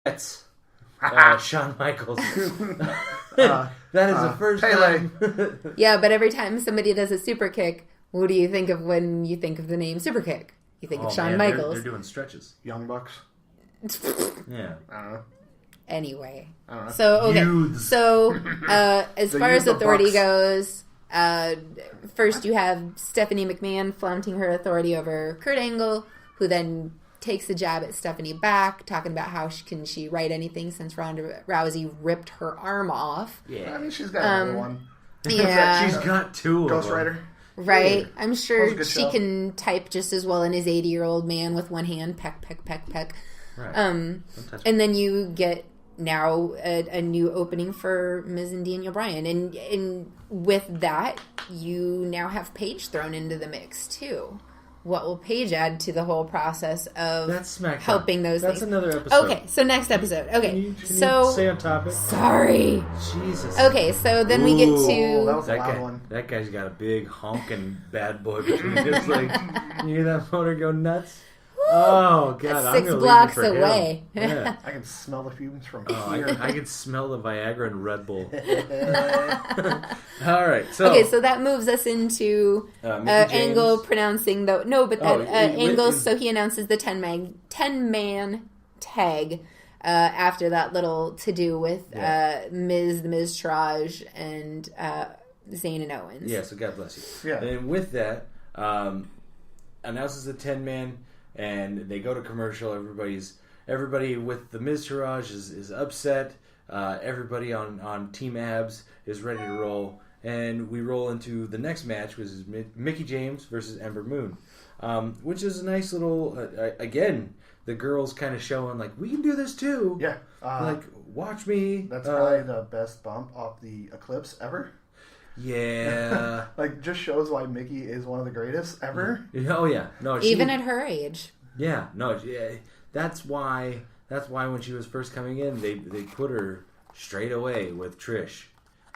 That's Shawn Michaels. That is the first time. Yeah, but every time somebody does a super kick, what do you think of when you think of the name super kick? You think of Shawn Michaels. They're doing stretches. Young Bucks. Yeah. I don't know. Anyway. I don't know. So, okay. Youths. So, as far as authority Bucks. goes, first you have Stephanie McMahon flaunting her authority over Kurt Angle, who then takes a jab at Stephanie back, talking about how can she write anything since Ronda Rousey ripped her arm off. Yeah. I mean, she's got another one. Yeah. She's got two of Ghost them. Rider. Right? Yeah. I'm That was a sure good she show. can type just as well in his 80-year-old man with one hand. Peck, peck, peck, peck. Right. And then you get now a new opening for Miz and Daniel Bryan. And with that, you now have Paige thrown into the mix, too. What will Paige add to the whole process of That's SmackDown. helping those That's things? another episode. Okay, so next episode. Okay, Can you so stay on topic? sorry. Jesus. Okay, so then we get Oh, that to was a loud one. That guy's got a big honking bad boy between his legs. You hear that motor go nuts? Oh, God. That's I'm 6 gonna leave blocks it for him. away. Yeah. I can smell the fumes from Oh, here. I can smell the Viagra and Red Bull. All right. So, okay, so that moves us into Mickey Angle James. pronouncing the Angle. in- So he announces the 10-man tag after that little to do with the Miz Taraj, and Zayn and Owens. Yeah, so God bless you. Yeah. And with that, announces the 10-man, and they go to commercial. Everybody with the Miz Taraj is upset. Everybody on Team Abs is ready to roll. And we roll into the next match, which is Mickie James versus Ember Moon. Which is a nice little, again, the girls kind of showing, like, we can do this too. Yeah. Like, watch me. That's probably the best bump off the Eclipse ever. Yeah. Like, just shows why Mickey is one of the greatest ever. Oh, yeah. No, Even at her age. Yeah, no, yeah, that's why when she was first coming in, they put her straight away with Trish,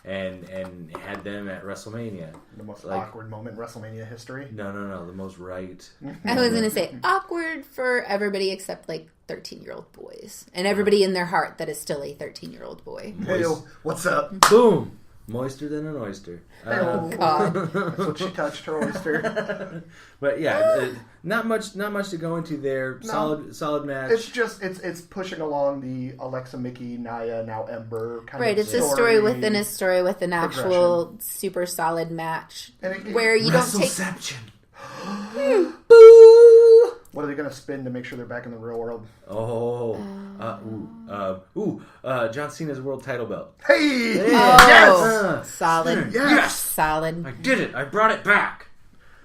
and had them at WrestleMania. The most awkward moment in WrestleMania history. No, the most right. I was going to say awkward for everybody except like 13-year-old boys, and everybody in their heart that is still a 13-year-old boy. Hey, yo, what's up? Boom, moister than an oyster. Oh God! That's what she touched, her oyster. But yeah, not much to go into there. No. Solid match. It's just it's pushing along the Alexa, Mickey, Nia, now Ember kind Right, of it's a story within a story with an actual super solid match And where you don't take. WrestleCeption. Boo! What are they going to spin to make sure they're back in the real world? Oh, John Cena's world title belt. Hey! Oh, Yes! solid. Yes! Solid. I did it. I brought it back.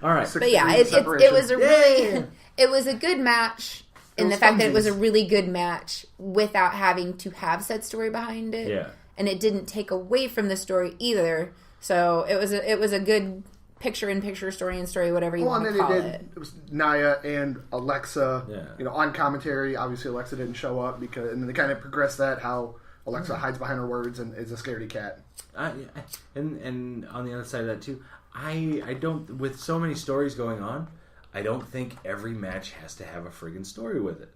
All right. But yeah, it was a really it was a good match in the fact that it was a really good match without having to have said story behind it. Yeah. And it didn't take away from the story either. So it was a good picture-in-picture, story-in-story, whatever you want to call it. It was Nia and Alexa, Yeah. on commentary. Obviously, Alexa didn't show up and then they kind of progressed that how Alexa hides behind her words and is a scaredy cat. And on the other side of that too, I don't, with so many stories going on, I don't think every match has to have a friggin' story with it.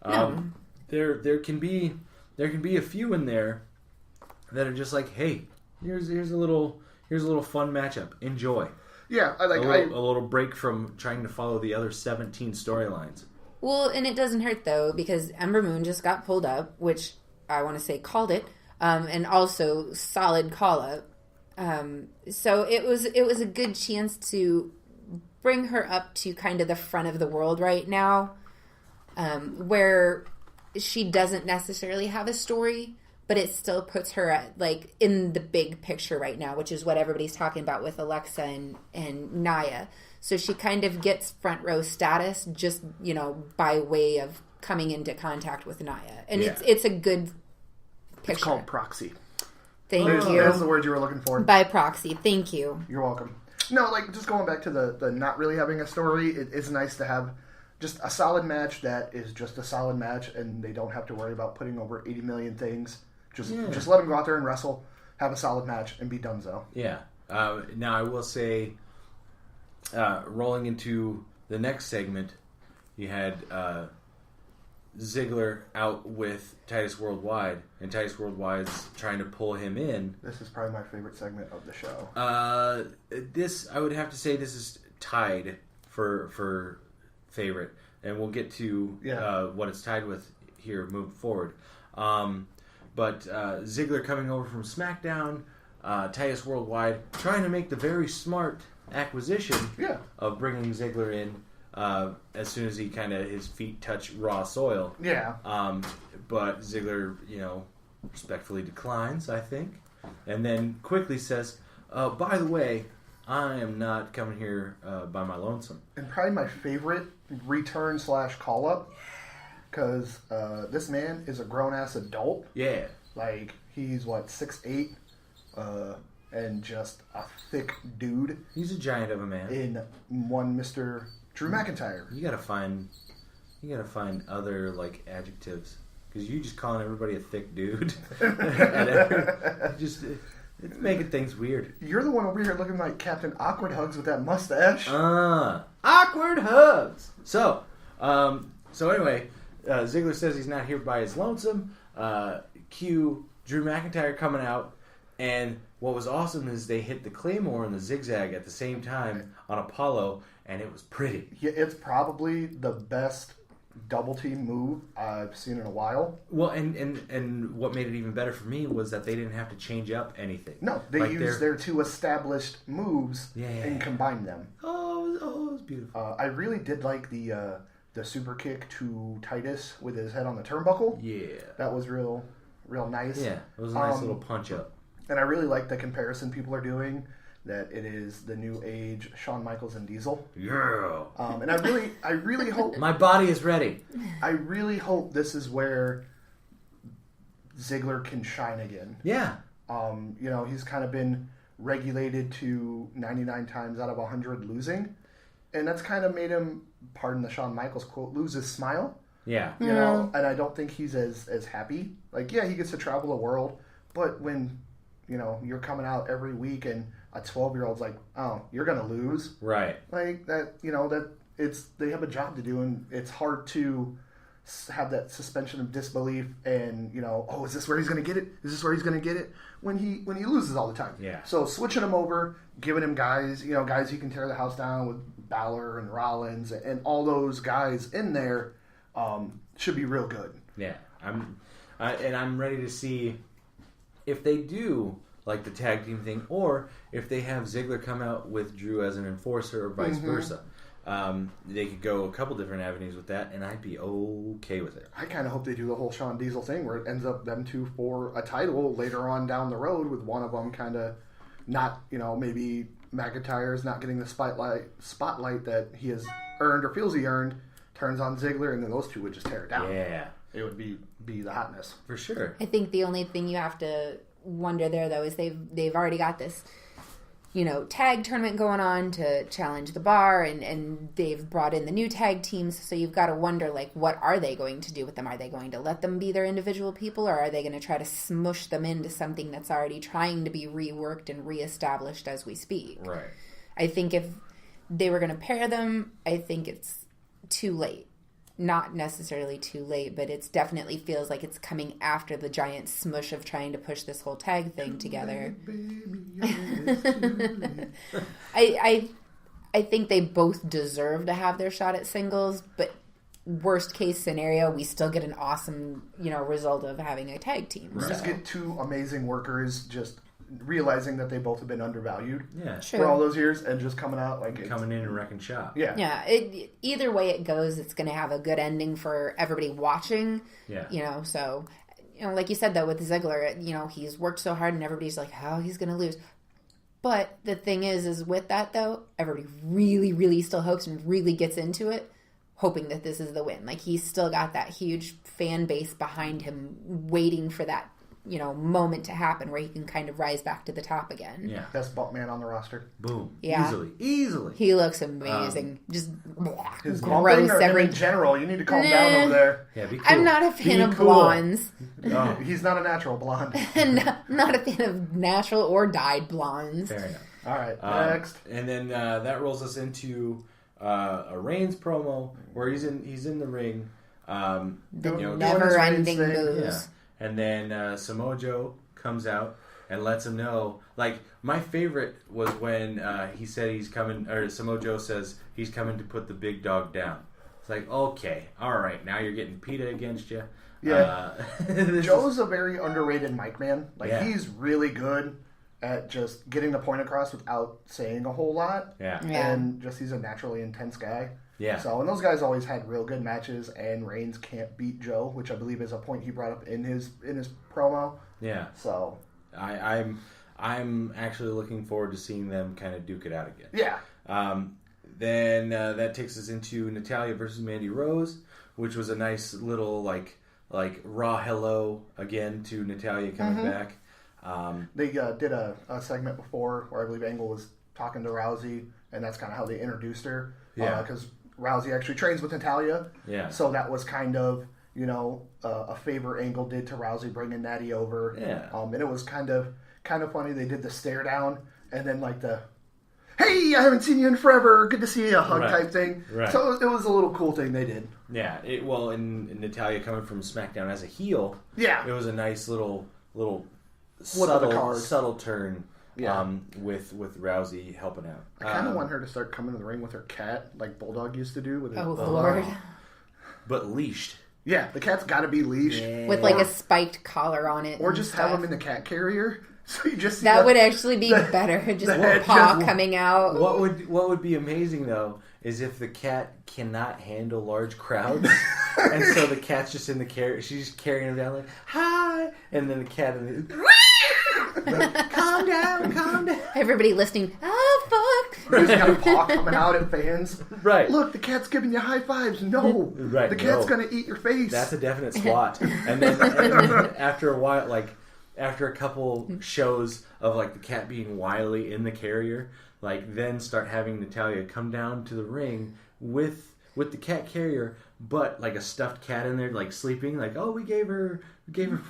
No. There can be a few in there that are just like, hey, here's a little fun matchup. Enjoy. Yeah, A little break from trying to follow the other 17 storylines. Well, and it doesn't hurt, though, because Ember Moon just got pulled up, which I want to say called it, and also solid call-up. So it was a good chance to bring her up to kind of the front of the world right now, where she doesn't necessarily have a story, but it still puts her at, like, in the big picture right now, which is what everybody's talking about with Alexa and Nia. So she kind of gets front row status just, by way of coming into contact with Nia. And it's a good picture. It's called proxy. Thank you. That's the word you were looking for. By proxy. Thank you. You're welcome. No, like, just going back to the not really having a story, it is nice to have just a solid match that is just a solid match, and they don't have to worry about putting over 80 million things. Just let them go out there and wrestle, have a solid match, and be donezo. Yeah. Now, I will say, rolling into the next segment, you had Ziggler out with Titus Worldwide, and Titus Worldwide's trying to pull him in. This is probably my favorite segment of the show. This, I would have to say, this is tied for favorite, and we'll get to what it's tied with here moving forward. But Ziggler coming over from SmackDown, Titus Worldwide trying to make the very smart acquisition of bringing Ziggler in as soon as his feet touch raw soil. Yeah. But Ziggler, respectfully declines, I think, and then quickly says, by the way, I am not coming here by my lonesome. And probably my favorite return / call up, because this man is a grown ass adult. Yeah. Like, he's 6'8", and just a thick dude. He's a giant of a man. In one Mr. Drew McIntyre. You gotta find other adjectives, because you just calling everybody a thick dude. It's making things weird. You're the one over here looking like Captain Awkward Hugs with that mustache. Awkward Hugs. So anyway, Ziggler says he's not here by his lonesome. Cue Drew McIntyre coming out, and what was awesome is they hit the Claymore and the zigzag at the same time on Apollo, and it was pretty. Yeah, it's probably the best double team move I've seen in a while. Well, and what made it even better for me was that they didn't have to change up anything. No, they used their two established moves and combined them. Oh, it was beautiful. I really did like the super kick to Titus with his head on the turnbuckle. Yeah, that was real nice. Yeah, it was a nice little punch up. And I really like the comparison people are doing, that it is the new age Shawn Michaels and Diesel. Yeah. And I really hope... My body is ready. I really hope this is where Ziggler can shine again. Yeah. He's kind of been regulated to 99 times out of 100 losing. And that's kind of made him, pardon the Shawn Michaels quote, lose his smile. Yeah. And I don't think he's as happy. He gets to travel the world, but when, you're coming out every week and a 12-year-old's like, oh, you're going to lose. Right. Like that, they have a job to do, and it's hard to have that suspension of disbelief and, is this where he's going to get it? Is this where he's going to get it? When he loses all the time. Yeah. So switching him over, giving him guys he can tear the house down with Balor and Rollins and all those guys in there, should be real good. Yeah. I'm ready to see if they do like the tag team thing, or if they have Ziggler come out with Drew as an enforcer, or vice versa. They could go a couple different avenues with that, and I'd be okay with it. I kind of hope they do the whole Shawn Diesel thing where it ends up them two for a title later on down the road, with one of them kind of not, maybe McIntyre's not getting the spotlight that he has earned or feels he earned, turns on Ziggler, and then those two would just tear it down. Yeah. It would be the hotness. For sure. I think the only thing you have to wonder there, though, is they've already got this, tag tournament going on to challenge the bar, and they've brought in the new tag teams, so you've got to wonder, what are they going to do with them? Are they going to let them be their individual people, or are they going to try to smush them into something that's already trying to be reworked and reestablished as we speak? Right. I think if they were going to pair them, I think it's too late. Not necessarily too late, but it definitely feels like it's coming after the giant smush of trying to push this whole tag thing together. I think they both deserve to have their shot at singles, but worst case scenario, we still get an awesome, result of having a tag team. Right. Just get two amazing workers just realizing that they both have been undervalued True. for all those years, and just coming out coming in and wrecking shop. Yeah. Either way it goes, it's going to have a good ending for everybody watching. Yeah. So like you said though with Ziggler, he's worked so hard and everybody's like, how he's going to lose. But the thing is with that though, everybody really, really still hopes and really gets into it, hoping that this is the win. He's still got that huge fan base behind him, waiting for that moment to happen where he can kind of rise back to the top again. Yeah. Best bump man on the roster. Boom. Yeah. Easily. He looks amazing. Just his gross every in general. You need to calm down over there. Yeah, be cool. I'm not a fan of blondes. Oh, he's not a natural blonde. Not a fan of natural or dyed blondes. Fair enough. All right, next. And then that rolls us into a Reigns promo where he's in the ring. The doing his never-ending Reigns thing. moves. Yeah. And then Samoa Joe comes out and lets him know. Like, my favorite was when he said he's coming, or Samoa Joe says he's coming to put the big dog down. It's like, okay, all right, now you're getting PETA against you. Yeah. Joe's a very underrated mic man. Like, Yeah. he's really good at just getting the point across without saying a whole lot. Yeah. And just he's a naturally intense guy. Yeah. So, and those guys always had real good matches, and Reigns can't beat Joe, which I believe is a point he brought up in his promo. Yeah. So, I'm actually looking forward to seeing them kind of duke it out again. yeah. Then that takes us into Natalya versus Mandy Rose, which was a nice little like raw hello again to Natalya coming back. They did a segment before where I believe Angle was talking to Rousey, and that's kind of how they introduced her. Yeah. Because Rousey actually trains with Natalya. Yeah. So that was kind of, a favor Angle did to Rousey bringing Natty over. Yeah. And it was kind of funny. They did the stare down, and then like the, hey, I haven't seen you in forever. Good to see you, a hug type thing. Right. So it was a little cool thing they did. Yeah. In Natalya coming from SmackDown as a heel, Yeah. it was a nice little Flip of the card. subtle turn. Yeah. With Rousey helping out. I kind of want her to start coming to the ring with her cat, like Bulldog used to do. With Oh, her Lord. But leashed. Yeah, the cat's got to be leashed. Yeah. With like a spiked collar on it. Or and just stuff. have him in the cat carrier, so you just see That would actually be better. Just the a head paw just- coming out. What would be amazing though is if the cat cannot handle large crowds, and so the cat's just in the carrier. She's just carrying him down like hi, and then the cat in the like, calm down. Everybody listening. Oh fuck! He's got a paw coming out at fans. Right. Look, the cat's giving you high fives. No. Right, The cat's no. going to eat your face. That's a definite swat. And then after a while, like after a couple shows of like the cat being wily in the carrier, like then start having Natalya come down to the ring with the cat carrier, but like a stuffed cat in there, like sleeping. Like, oh, we gave her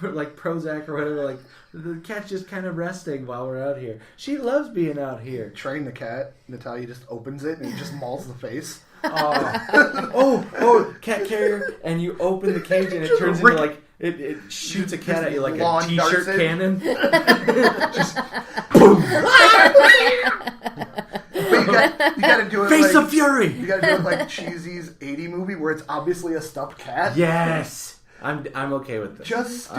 like Prozac or whatever. Like the cat's just kind of resting while we're out here. She loves being out here. Train the cat. Natalia just opens it and it just mauls the face. Cat carrier, and you open the cage and it turns into like it shoots a cat at you like a Lawn t-shirt darts it. cannon. Just But you got to do it face like, of fury. You got to do it like Cheesy's 80 movie where it's obviously a stuffed cat. Yes, I'm okay with this. Just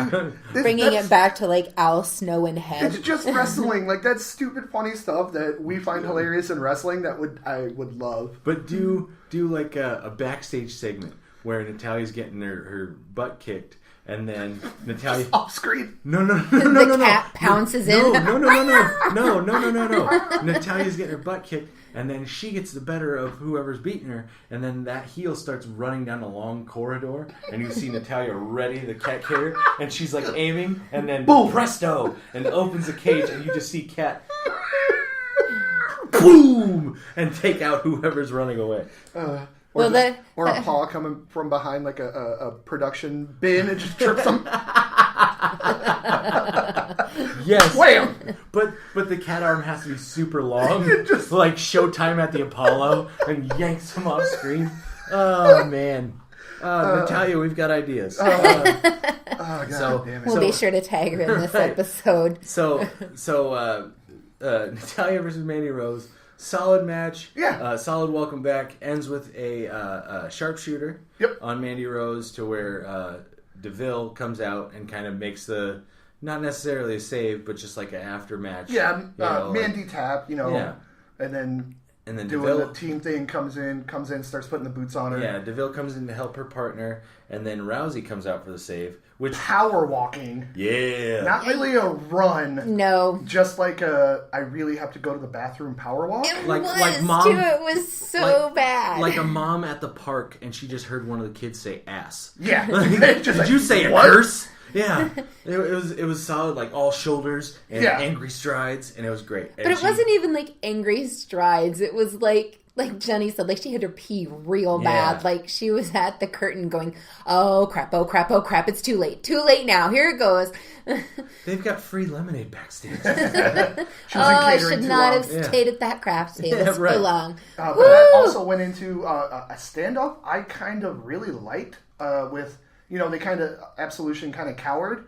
Bringing it back to like Al Snow and Head. It's just wrestling. Like that's stupid, funny stuff that we find hilarious in wrestling. I would love. But do like a backstage segment where Natalia's getting her butt kicked, and then Natalya Off screen. No. The cat pounces in. No. Natalia's getting her butt kicked, and then she gets the better of whoever's beating her, and then that heel starts running down a long corridor, and you see Natalya ready the cat carrier, and she's like aiming, and then boom, presto, and opens the cage, and you just see cat boom, and take out whoever's running away. Or a paw coming from behind like a production bin and just trips them. Yes. Wham! But the cat arm has to be super long, just like Showtime at the Apollo, and yanks him off screen. Oh man, Natalya, we've got ideas. God So- damn it. We'll be sure to tag her in this Right. episode. So Natalya versus Mandy Rose, solid match. Yeah. Solid welcome back. Ends with a sharpshooter. Yep. On Mandy Rose to where DeVille comes out and kind of makes the. Not necessarily a save, but just like an aftermatch. Yeah, like- Mandy tap, Yeah. and then doing DeVille, the team thing comes in, starts putting the boots on her. yeah, DeVille comes in to help her partner, and then Rousey comes out for the save, which Power walking, yeah, not really a run, No. just like I really have to go to the bathroom power walk. It Like- was, like Mom- too. It was so bad. like a mom at the park, and she just heard one of the kids say ass. Yeah, Did Just like, you say a what? curse? Yeah, it was solid, like all shoulders and Yeah. angry strides, and it was great. But it wasn't even like angry strides. It was like Jenny said, like she had her pee real bad. Yeah. Like she was at the curtain going, oh crap, it's too late. Too late now. Here it goes. They've got free lemonade backstage. She was in I catering should too not long. have Yeah. stayed at that craft table so right. long. But that also went into a standoff I kind of really liked with, they kind of, Absolution kind of cowered.